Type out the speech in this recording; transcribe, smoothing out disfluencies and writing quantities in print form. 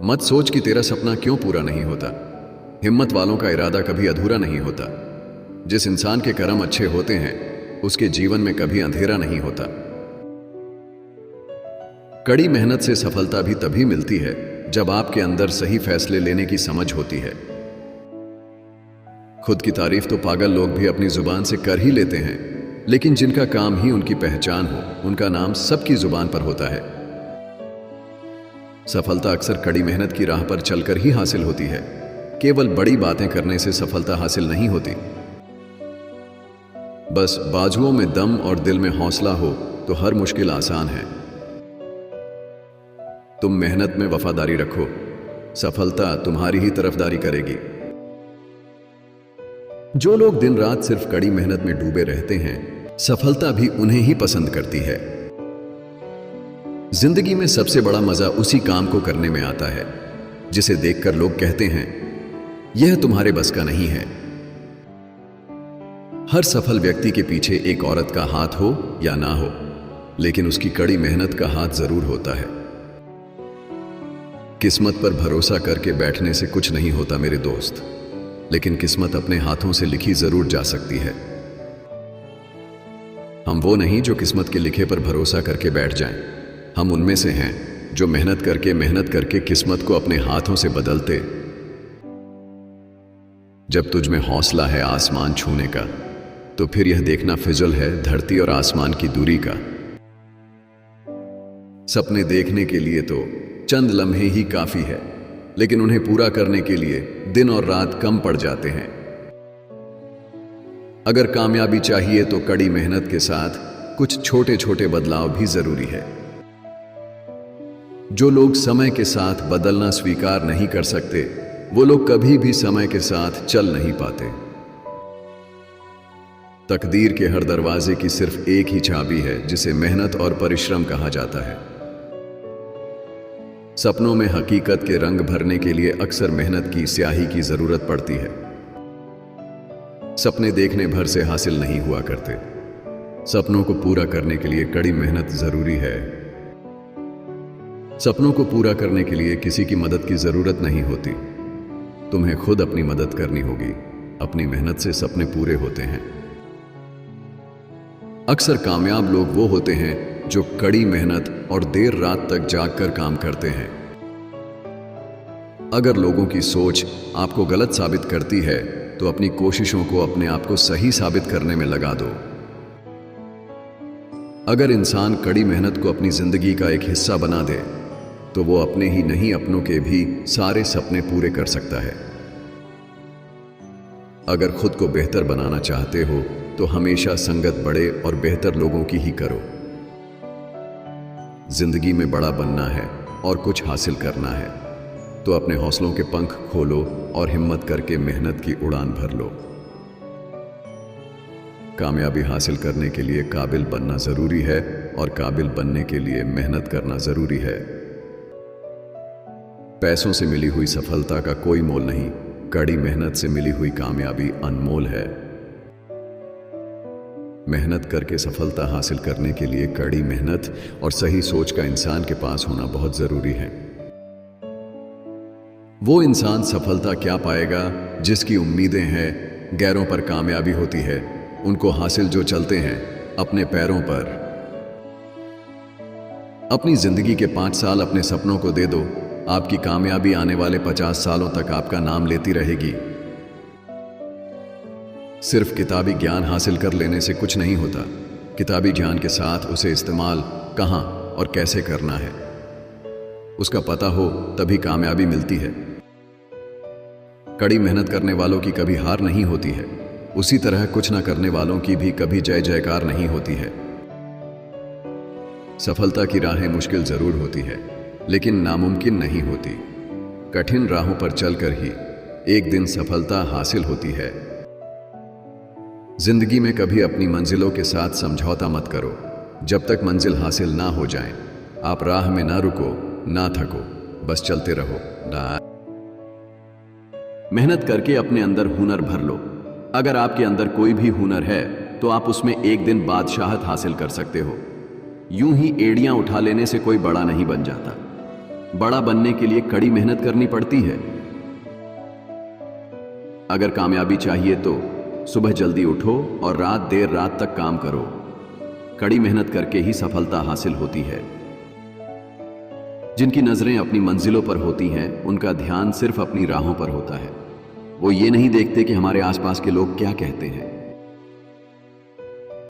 मत सोच कि तेरा सपना क्यों पूरा नहीं होता। हिम्मत वालों का इरादा कभी अधूरा नहीं होता। जिस इंसान के कर्म अच्छे होते हैं उसके जीवन में कभी अंधेरा नहीं होता। कड़ी मेहनत से सफलता भी तभी मिलती है जब आपके अंदर सही फैसले लेने की समझ होती है। खुद की तारीफ तो पागल लोग भी अपनी जुबान से कर ही लेते हैं, लेकिन जिनका काम ही उनकी पहचान हो उनका नाम सबकी जुबान पर होता है। सफलता अक्सर कड़ी मेहनत की राह पर चलकर ही हासिल होती है। केवल बड़ी बातें करने से सफलता हासिल नहीं होती। बस बाजुओं में दम और दिल में हौसला हो तो हर मुश्किल आसान है। तुम मेहनत में वफादारी रखो, सफलता तुम्हारी ही तरफदारी करेगी। जो लोग दिन रात सिर्फ कड़ी मेहनत में डूबे रहते हैं, सफलता भी उन्हें ही पसंद करती है। जिंदगी में सबसे बड़ा मजा उसी काम को करने में आता है जिसे देखकर लोग कहते हैं यह तुम्हारे बस का नहीं है। हर सफल व्यक्ति के पीछे एक औरत का हाथ हो या ना हो, लेकिन उसकी कड़ी मेहनत का हाथ जरूर होता है। किस्मत पर भरोसा करके बैठने से कुछ नहीं होता मेरे दोस्त, लेकिन किस्मत अपने हाथों से लिखी जरूर जा सकती है। हम वो नहीं जो किस्मत के लिखे पर भरोसा करके बैठ जाएं। हम उनमें से हैं जो मेहनत करके किस्मत को अपने हाथों से बदलते। जब तुझ में हौसला है आसमान छूने का, तो फिर यह देखना फिजूल है धरती और आसमान की दूरी का। सपने देखने के लिए तो चंद लम्हे ही काफी है, लेकिन उन्हें पूरा करने के लिए दिन और रात कम पड़ जाते हैं। अगर कामयाबी चाहिए तो कड़ी मेहनत के साथ कुछ छोटे छोटे बदलाव भी जरूरी है। जो लोग समय के साथ बदलना स्वीकार नहीं कर सकते, वो लोग कभी भी समय के साथ चल नहीं पाते। तकदीर के हर दरवाजे की सिर्फ एक ही चाबी है जिसे मेहनत और परिश्रम कहा जाता है। सपनों में हकीकत के रंग भरने के लिए अक्सर मेहनत की स्याही की जरूरत पड़ती है। सपने देखने भर से हासिल नहीं हुआ करते। सपनों को पूरा करने के लिए कड़ी मेहनत जरूरी है। सपनों को पूरा करने के लिए किसी की मदद की जरूरत नहीं होती। तुम्हें खुद अपनी मदद करनी होगी। अपनी मेहनत से सपने पूरे होते हैं। अक्सर कामयाब लोग वो होते हैं जो कड़ी मेहनत और देर रात तक जागकर काम करते हैं। अगर लोगों की सोच आपको गलत साबित करती है तो अपनी कोशिशों को अपने आप को सही साबित करने में लगा दो। अगर इंसान कड़ी मेहनत को अपनी जिंदगी का एक हिस्सा बना दे तो वो अपने ही नहीं अपनों के भी सारे सपने पूरे कर सकता है। अगर खुद को बेहतर बनाना चाहते हो तो हमेशा संगत बड़े और बेहतर लोगों की ही करो। जिंदगी में बड़ा बनना है और कुछ हासिल करना है तो अपने हौसलों के पंख खोलो और हिम्मत करके मेहनत की उड़ान भर लो। कामयाबी हासिल करने के लिए काबिल बनना जरूरी है और काबिल बनने के लिए मेहनत करना जरूरी है। पैसों से मिली हुई सफलता का कोई मोल नहीं, कड़ी मेहनत से मिली हुई कामयाबी अनमोल है। मेहनत करके सफलता हासिल करने के लिए कड़ी मेहनत और सही सोच का इंसान के पास होना बहुत जरूरी है। वो इंसान सफलता क्या पाएगा जिसकी उम्मीदें हैं गैरों पर कामयाबी होती है। उनको हासिल जो चलते हैं अपने पैरों पर। अपनी जिंदगी के 5 साल अपने सपनों को दे दो, आपकी कामयाबी आने वाले 50 सालों तक आपका नाम लेती रहेगी। सिर्फ किताबी ज्ञान हासिल कर लेने से कुछ नहीं होता। किताबी ज्ञान के साथ उसे इस्तेमाल कहां और कैसे करना है उसका पता हो तभी कामयाबी मिलती है। कड़ी मेहनत करने वालों की कभी हार नहीं होती है, उसी तरह कुछ ना करने वालों की भी कभी जय जयकार नहीं होती है। सफलता की राहें मुश्किल जरूर होती है, लेकिन नामुमकिन नहीं होती। कठिन राहों पर चलकर ही एक दिन सफलता हासिल होती है। जिंदगी में कभी अपनी मंजिलों के साथ समझौता मत करो। जब तक मंजिल हासिल ना हो जाए आप राह में ना रुको, ना थको, बस चलते रहो। मेहनत करके अपने अंदर हुनर भर लो। अगर आपके अंदर कोई भी हुनर है तो आप उसमें एक दिन बादशाहत हासिल कर सकते हो। यूं ही एड़ियां उठा लेने से कोई बड़ा नहीं बन जाता। बड़ा बनने के लिए कड़ी मेहनत करनी पड़ती है। अगर कामयाबी चाहिए तो सुबह जल्दी उठो और रात देर रात तक काम करो। कड़ी मेहनत करके ही सफलता हासिल होती है। जिनकी नजरें अपनी मंजिलों पर होती हैं, उनका ध्यान सिर्फ अपनी राहों पर होता है। वो ये नहीं देखते कि हमारे आसपास के लोग क्या कहते हैं।